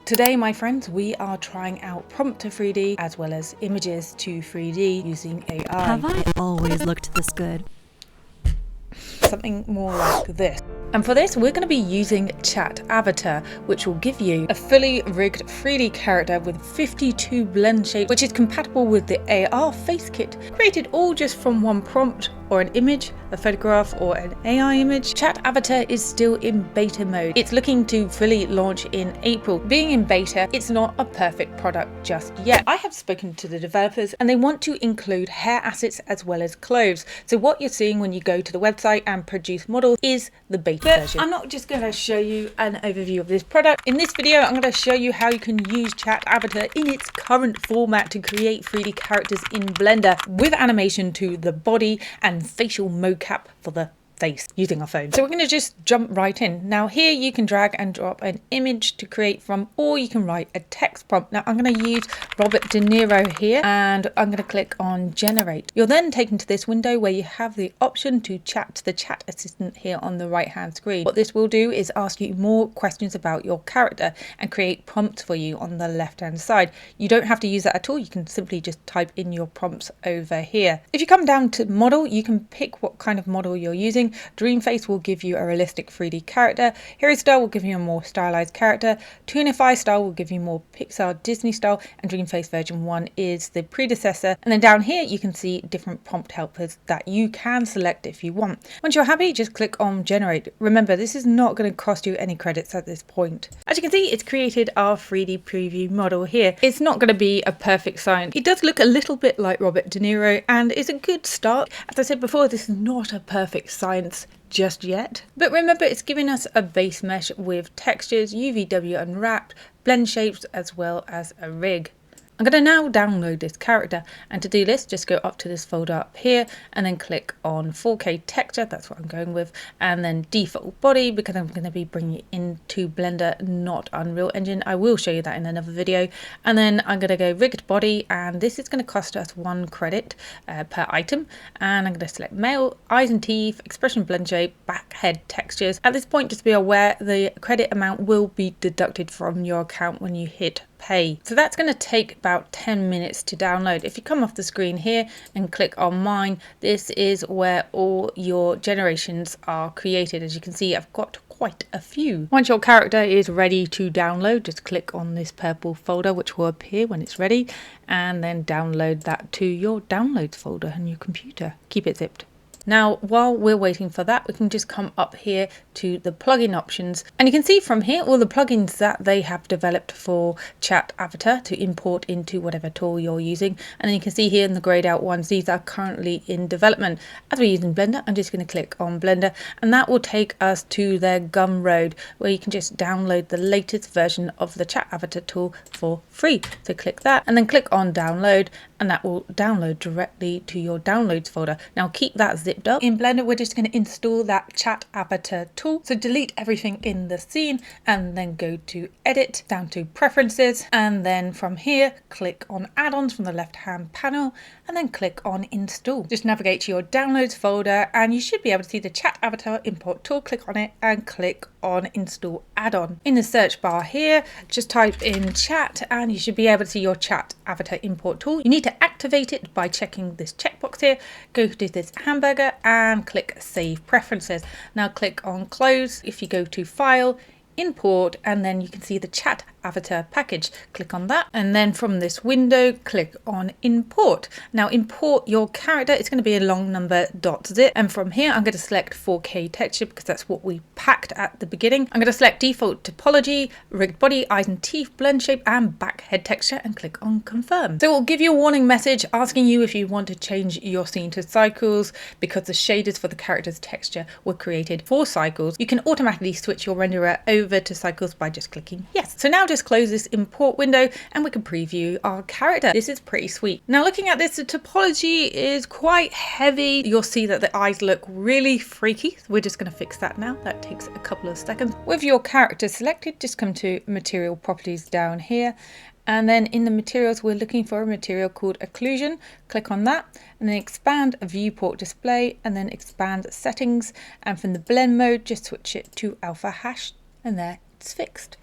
Today, my friends, we are trying out prompt to 3D as well as images to 3D using AI. Have I always looked this good? Something more like this. And for this, we're going to be using Chat Avatar, which will give you a fully rigged 3D character with 52 blend shapes, which is compatible with the AR face kit, created all just from one prompt or an image, a photograph or an AI image. Chat Avatar is still in beta mode. It's looking to fully launch in April. Being in beta, it's not a perfect product just yet. I have spoken to the developers and they want to include hair assets as well as clothes. So what you're seeing when you go to the website and produce models is the beta version. I'm not just going to show you an overview of this product. In this video, I'm going to show you how you can use Chat Avatar in its current format to create 3D characters in Blender with animation to the body and facial mocap for the face using our phone. So we're going to just jump right in. Now here you can drag and drop an image to create from, or you can write a text prompt. Now I'm going to use Robert De Niro here and I'm going to click on generate. You're then taken to this window where you have the option to chat to the chat assistant here on the right hand screen. What this will do is ask you more questions about your character and create prompts for you on the left hand side. You don't have to use that at all. You can simply just type in your prompts over here. If you come down to model, you can pick what kind of model you're using. DreamFace will give you a realistic 3D character, Hero Style will give you a more stylized character, Toonify Style will give you more Pixar Disney style, and DreamFace version 1 is the predecessor. And then down here you can see different prompt helpers that you can select if you want. Once you're happy, just click on generate. Remember, this is not going to cost you any credits at this point. As you can see, it's created our 3D preview model here. It's not going to be a perfect science. It does look a little bit like Robert De Niro and is a good start. As I said before, this is not a perfect science just yet, but remember, it's giving us a base mesh with textures, UVW unwrapped, blend shapes, as well as a rig. I'm going to now download this character, and to do this, just go up to this folder up here and then click on 4K texture. That's what I'm going with, and then default body, because I'm going to be bringing it into Blender, not Unreal Engine. I will show you that in another video. And then I'm going to go rigged body, and this is going to cost us 1 credit per item. And I'm going to select male, eyes and teeth, expression, blend shape, back, head, textures. At this point, just be aware the credit amount will be deducted from your account when you hit pay. So that's going to take about 10 minutes to download. If you come off the screen here and click on mine, this is where all your generations are created. As you can see, I've got quite a few. Once your character is ready to download, just click on this purple folder, which will appear when it's ready, and then download that to your downloads folder on your computer. Keep it zipped. Now, while we're waiting for that, we can just come up here to the plugin options. And you can see from here all the plugins that they have developed for Chat Avatar to import into whatever tool you're using. And then you can see here in the grayed out ones, these are currently in development. As we're using Blender, I'm just going to click on Blender, and that will take us to their Gumroad, where you can just download the latest version of the Chat Avatar tool for free. So click that and then click on download, and that will download directly to your downloads folder. Now keep that zipped up. In Blender, we're just going to install that Chat Avatar tool. So delete everything in the scene and then go to edit, down to preferences, and then from here click on add-ons from the left hand panel and then click on install. Just navigate to your downloads folder and you should be able to see the Chat Avatar import tool. Click on it and click on install add-on. In the search bar here, just type in chat and you should be able to see your Chat Avatar import tool. You need to activate it by checking this checkbox here. Go to this hamburger and click save preferences. Now click on close. If you go to file, import, and then you can see the Chat Avatar package. Click on that, and then from this window click on import. Now import your character. It's going to be a long number .zip, and from here I'm going to select 4K texture because that's what we packed at the beginning. I'm going to select default topology, rigged body, eyes and teeth, blend shape, and back head texture, and click on confirm. So it will give you a warning message asking you if you want to change your scene to cycles, because the shaders for the character's texture were created for cycles. You can automatically switch your renderer over to cycles by just clicking yes. So now just close this import window and we can preview our character. This is pretty sweet. Now looking at this, the topology is quite heavy. You'll see that the eyes look really freaky. So we're just going to fix that now. That takes a couple of seconds. With your character selected, just come to material properties down here. And then in the materials, we're looking for a material called occlusion. Click on that and then expand viewport display and then expand settings. And from the blend mode, just switch it to alpha hash, and there it's fixed.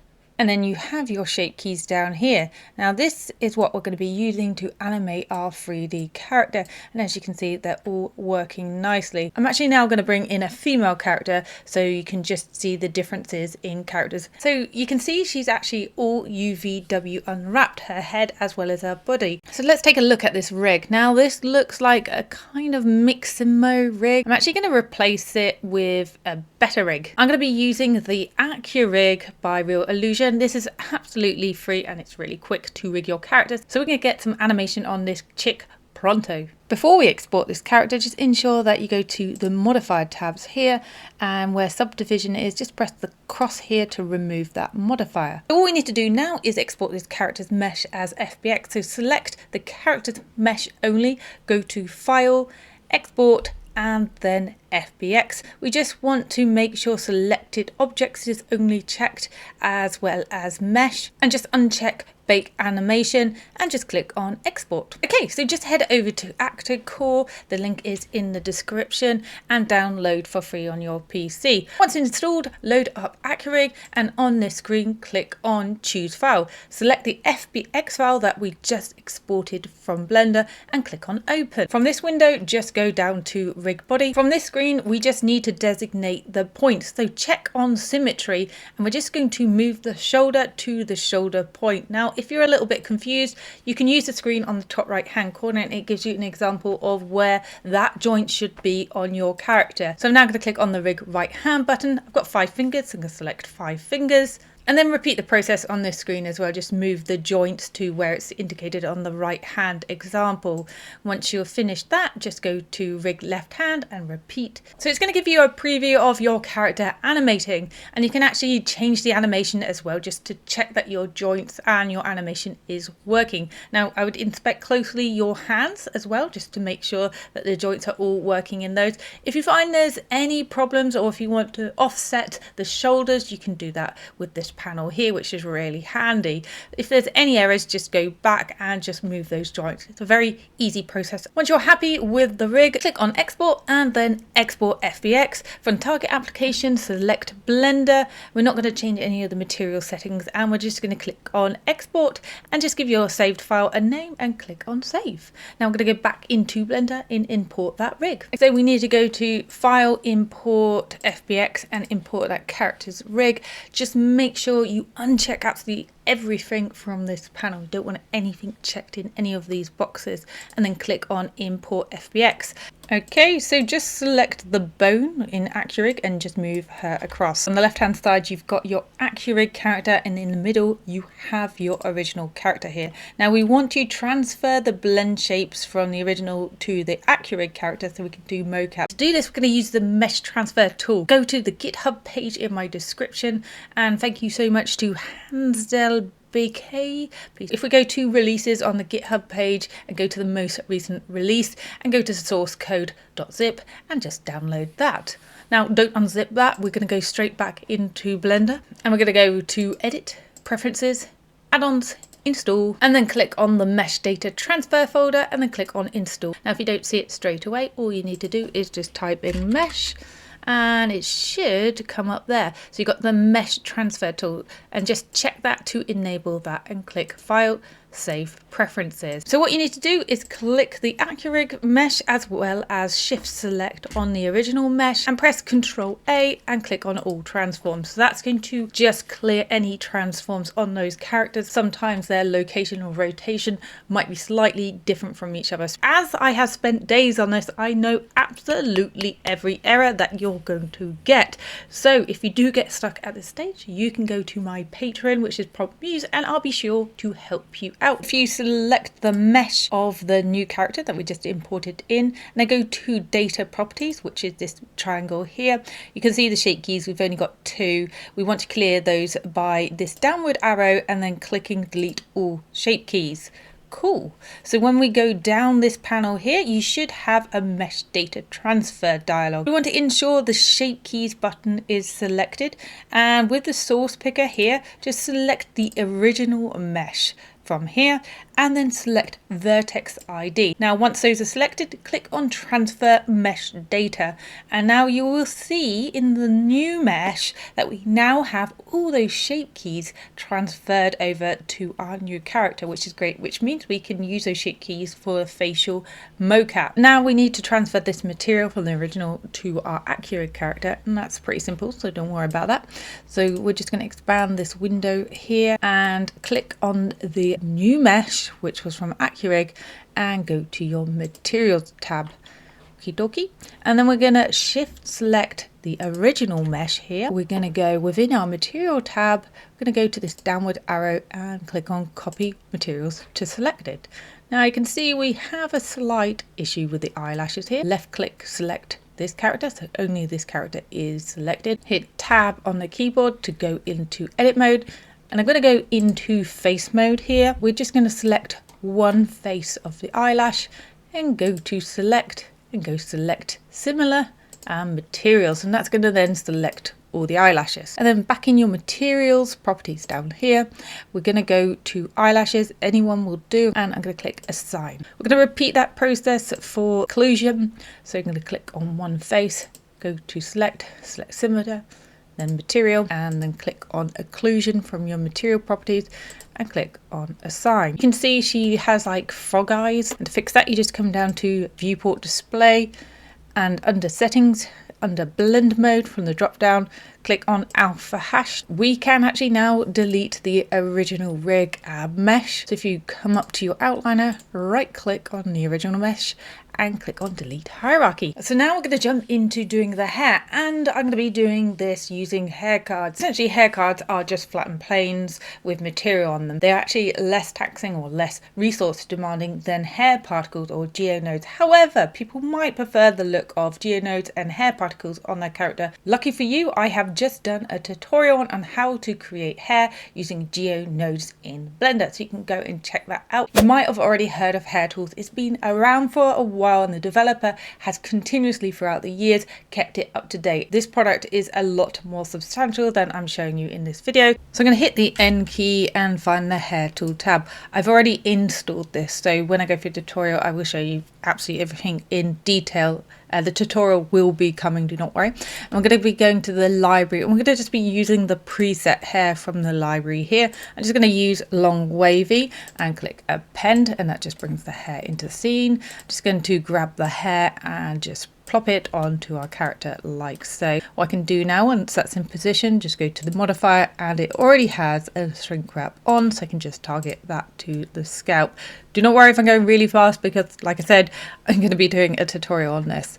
And then you have your shape keys down here. Now this is what we're going to be using to animate our 3D character. And as you can see, they're all working nicely. I'm actually now going to bring in a female character so you can just see the differences in characters. So you can see she's actually all UVW unwrapped, her head as well as her body. So let's take a look at this rig. Now this looks like a kind of Miximo rig. I'm actually going to replace it with a better rig. I'm going to be using the Accurig by Real Illusion. This is absolutely free and it's really quick to rig your characters. So we're going to get some animation on this chick pronto. Before we export this character, just ensure that you go to the modified tabs here, and where subdivision is, just press the cross here to remove that modifier. So all we need to do now is export this character's mesh as FBX. So select the character's mesh only, go to File, Export, and then FBX. We just want to make sure selected objects is only checked, as well as mesh, and just uncheck bake animation and just click on export. Okay, so just head over to Actorcore, the link is in the description, and download for free on your PC. Once installed, load up Accurig, and on this screen click on choose file. Select the FBX file that we just exported from Blender and click on open. From this window, just go down to rig body. From this screen, we just need to designate the points, so check on symmetry, and we're just going to move the shoulder to the shoulder point. Now if you're a little bit confused, you can use the screen on the top right hand corner and it gives you an example of where that joint should be on your character. So I'm now going to click on the rig right hand button. I've got 5 fingers, so I'm going to select 5 fingers. And then repeat the process on this screen as well. Just move the joints to where it's indicated on the right hand example. Once you've finished that, just go to rig left hand and repeat. So it's going to give you a preview of your character animating, and you can actually change the animation as well just to check that your joints and your animation is working. Now I would inspect closely your hands as well just to make sure that the joints are all working in those. If you find there's any problems, or if you want to offset the shoulders, you can do that with this panel here, which is really handy. If there's any errors, just go back and just move those joints. It's a very easy process. Once you're happy with the rig, click on export and then export FBX. From target application, select Blender. We're not going to change any of the material settings, and we're just going to click on export and just give your saved file a name and click on save. Now I'm going to go back into Blender and import that rig. So we need to go to file, import FBX, and import that character's rig. Just make sure you uncheck absolutely everything from this panel. You don't want anything checked in any of these boxes, and then click on import FBX. Okay, so just select the bone in Accurig and just move her across. On the left hand side you've got your Accurig character, and in the middle you have your original character here. Now we want to transfer the blend shapes from the original to the Accurig character so we can do Mocap. To do this, we're going to use the mesh transfer tool. Go to the GitHub page in my description, and thank you so much to Hansdell BK. If we go to releases on the GitHub page and go to the most recent release and go to source code.zip and just download that. Now don't unzip that, we're going to go straight back into Blender, and we're going to go to edit, preferences, add-ons, install, and then click on the mesh data transfer folder and then click on install. Now if you don't see it straight away, all you need to do is just type in mesh and it should come up there. So you've got the mesh transfer tool, and just check that to enable that and click file, save preferences. So what you need to do is click the Accurig mesh as well as shift select on the original mesh and press Ctrl A and click on all transforms. So that's going to just clear any transforms on those characters. Sometimes their location or rotation might be slightly different from each other. As I have spent days on this, I know absolutely every error that you're going to get. So if you do get stuck at this stage, you can go to my Patron, which is Prompt Muse, and I'll be sure to help you out. If you select the mesh of the new character that we just imported in, and then go to data properties, which is this triangle here, you can see the shape keys, we've only got 2. We want to clear those by this downward arrow and then clicking delete all shape keys. Cool. So when we go down this panel here, you should have a mesh data transfer dialog. We want to ensure the shape keys button is selected, and with the source picker here, just select the original mesh. from here, and then select vertex ID. Now once those are selected, click on transfer mesh data, and now you will see in the new mesh that we now have all those shape keys transferred over to our new character, which is great, which means we can use those shape keys for a facial mocap. Now we need to transfer this material from the original to our Accurig character, and that's pretty simple, so don't worry about that. So we're just going to expand this window here and click on the new mesh, which was from Accurig, and go to your materials tab. Okie dokie. And then we're going to shift select the original mesh here. We're going to go within our material tab. We're going to go to this downward arrow and click on copy materials to selected. Now you can see we have a slight issue with the eyelashes here. Left click, select this character, so only this character is selected. Hit tab on the keyboard to go into edit mode, and I'm going to go into face mode here. We're just going to select one face of the eyelash and go to select and go select similar and materials, and that's going to then select all the eyelashes. And then back in your materials properties down here, we're going to go to eyelashes, anyone will do, and I'm going to click assign. We're going to repeat that process for occlusion, so I'm going to click on one face, go to select similar, then material, and then click on occlusion from your material properties and click on assign. You can see she has like frog eyes, and to fix that you just come down to viewport display, and under settings, under blend mode from the drop down, click on alpha hash. We can actually now delete the original rig mesh. So if you come up to your outliner, right click on the original mesh and click on delete hierarchy. So now we're going to jump into doing the hair, and I'm going to be doing this using hair cards. Essentially hair cards are just flattened planes with material on them. They're actually less taxing or less resource demanding than hair particles or geonodes. However, people might prefer the look of geonodes and hair particles on their character. Lucky for you, I have just done a tutorial on how to create hair using geonodes in Blender, so you can go and check that out. You might have already heard of hair tools. It's been around for a while, and the developer has continuously throughout the years kept it up to date. This product is a lot more substantial than I'm showing you in this video. So I'm going to hit the N key and find the hair tool tab. I've already installed this, so when I go through the tutorial I will show you absolutely everything in detail. The tutorial will be coming, do not worry. I'm going to be going to the library, and we're going to just be using the preset hair from the library here. I'm just going to use long wavy and click append, and that just brings the hair into the scene. I'm just going to grab the hair and just plop it onto our character like so. What I can do now, once that's in position, just go to the modifier, and it already has a shrink wrap on, so I can just target that to the scalp. Do not worry if I'm going really fast, because like I said, I'm going to be doing a tutorial on this.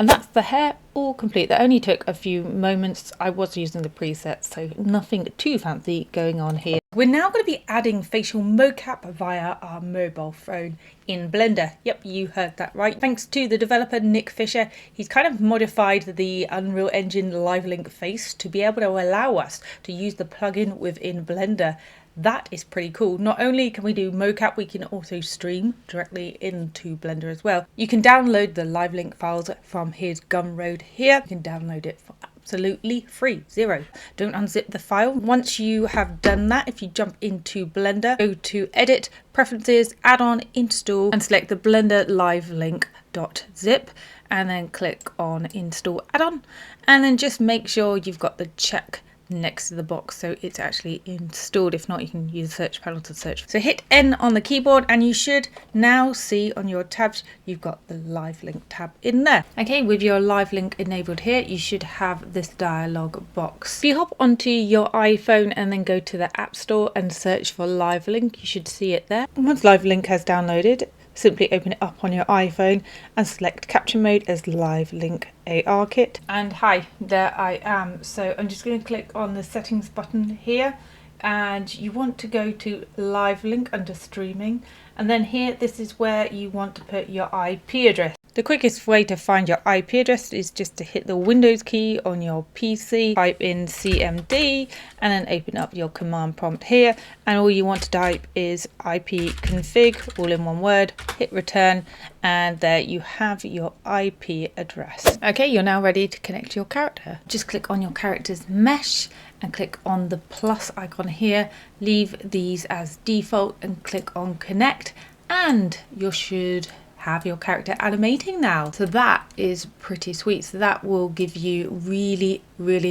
And that's the hair all complete. That only took a few moments. I was using the presets, so nothing too fancy going on here. We're now going to be adding facial mocap via our mobile phone in Blender. Yep, you heard that right. Thanks to the developer Nick Fisher, he's kind of modified the Unreal Engine LiveLink face to be able to allow us to use the plugin within Blender. That is pretty cool. Not only can we do mocap, we can also stream directly into Blender as well. You can download the LiveLink files from his Gumroad here. You can download it for absolutely free, zero. Don't unzip the file. Once you have done that, if you jump into Blender, go to edit, preferences, add-on, install, and select the Blender LiveLink.zip, and then click on install add-on, and then just make sure you've got the check next to the box so it's actually installed. If not, you can use the search panel to search. So hit N on the keyboard, and you should now see on your tabs you've got the LiveLink tab in there. Okay, with your LiveLink enabled here, you should have this dialog box. If you hop onto your iPhone and then go to the App Store and search for LiveLink, you should see it there. And once LiveLink has downloaded, simply open it up on your iPhone and select capture mode as LiveLink AR kit. And hi, there I am. So I'm just going to click on the settings button here, and you want to go to LiveLink under streaming, and then here this is where you want to put your IP address. The quickest way to find your IP address is just to hit the Windows key on your PC, type in CMD, and then open up your command prompt here, and all you want to type is ipconfig, all in one word, hit return, and there you have your IP address. Okay, you're now ready to connect your character. Just click on your character's mesh and click on the plus icon here, leave these as default and click on connect, and you should have your character animating now. So that is pretty sweet. So that will give you really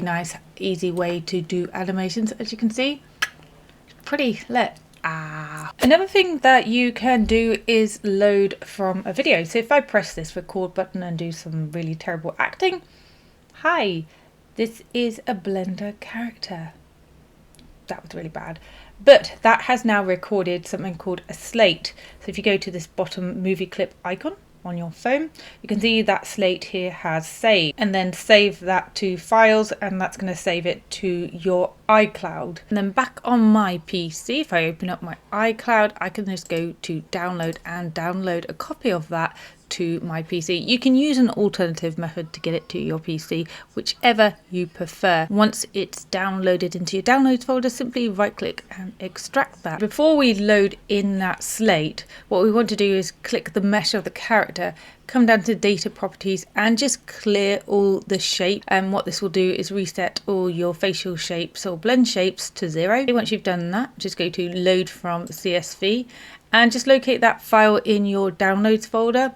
nice easy way to do animations. As you can see, pretty lit. Another thing that you can do is load from a video. So if I press this record button and do some really terrible acting, hi, this is a Blender character. That was really bad. But that has now recorded something called a slate. So if you go to this bottom movie clip icon on your phone, you can see that slate here has saved, and then save that to files, and that's going to save it to your iCloud. And then back on my PC, if I open up my iCloud, I can just go to download and download a copy of that to my PC. You can use an alternative method to get it to your PC, whichever you prefer. Once it's downloaded into your downloads folder, simply right click and extract that. Before we load in that slate, what we want to do is click the mesh of the character, come down to data properties and just clear all the shape. And what this will do is reset all your facial shapes or blend shapes to 0. Once you've done that, just go to load from CSV and just locate that file in your downloads folder.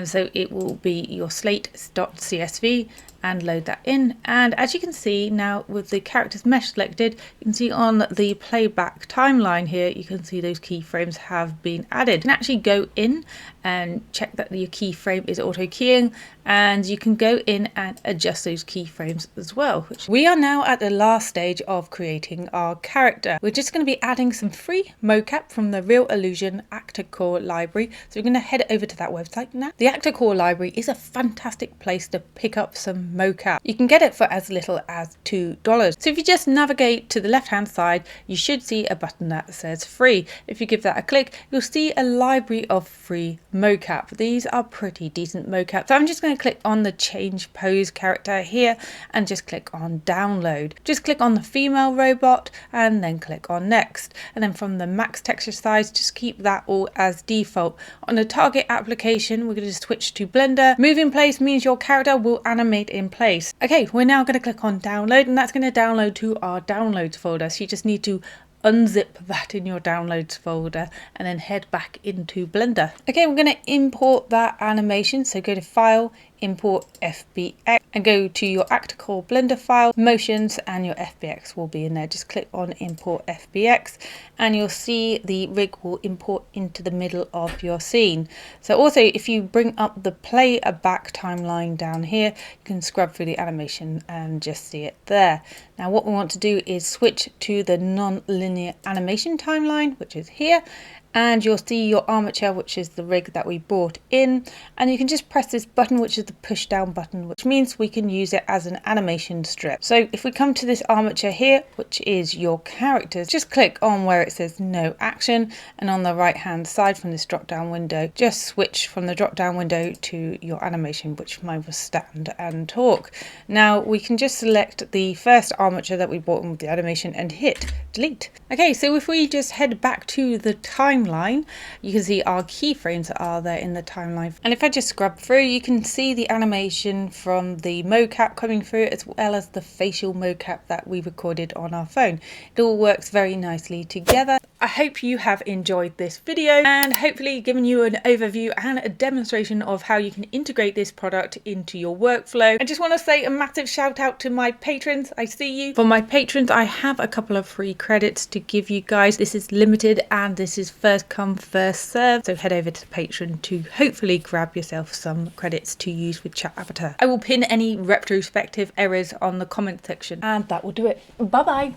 So it will be your slate.csv, and load that in. And as you can see now, with the characters mesh selected, you can see on the playback timeline here, you can see those keyframes have been added. You can actually go in and check that your keyframe is auto keying, and you can go in and adjust those keyframes as well. We are now at the last stage of creating our character. We're just going to be adding some free mocap from the Real Illusion Actorcore library. So we're going to head over to that website now. The Actorcore library is a fantastic place to pick up some mocap. You can get it for as little as $2. So if you just navigate to the left hand side, you should see a button that says free. If you give that a click, you'll see a library of free mocap. These are pretty decent mocap. So I'm just going to click on the change pose character here and just click on download. Just click on the female robot and then click on next. And then from the max texture size, just keep that all as default. On the target application, we're going to switch to Blender. Move in place means your character will animate in place. Okay, we're now going to click on download, and that's going to download to our downloads folder. So you just need to unzip that in your downloads folder and then head back into Blender. Okay, we're going to import that animation. So go to File, Import FBX, and go to your Actorcore Blender file, Motions, and your FBX will be in there. Just click on Import FBX and you'll see the rig will import into the middle of your scene. So also, if you bring up the playback timeline down here, you can scrub through the animation and just see it there. Now what we want to do is switch to the non-linear animation timeline, which is here, and you'll see your armature, which is the rig that we brought in, and you can just press this button, which is the push down button, which means we can use it as an animation strip. So if we come to this armature here, which is your characters, just click on where it says no action, and on the right hand side from this drop down window, just switch from the drop down window to your animation, which mine was stand and talk. Now we can just select the first armature that we brought in with the animation and hit delete. Okay, so if we just head back to the timeline, you can see our keyframes are there in the timeline, and if I just scrub through, you can see the animation from the mocap coming through, as well as the facial mocap that we recorded on our phone. It all works very nicely together. I hope you have enjoyed this video and hopefully given you an overview and a demonstration of how you can integrate this product into your workflow. I just want to say a massive shout out to my patrons. I see you. For my patrons, I have a couple of free credits to give you guys. This is limited and this is first come first serve, so head over to Patron to hopefully grab yourself some credits to use with Chat Avatar. I will pin any retrospective errors on the comment section, and that will do it. Bye bye.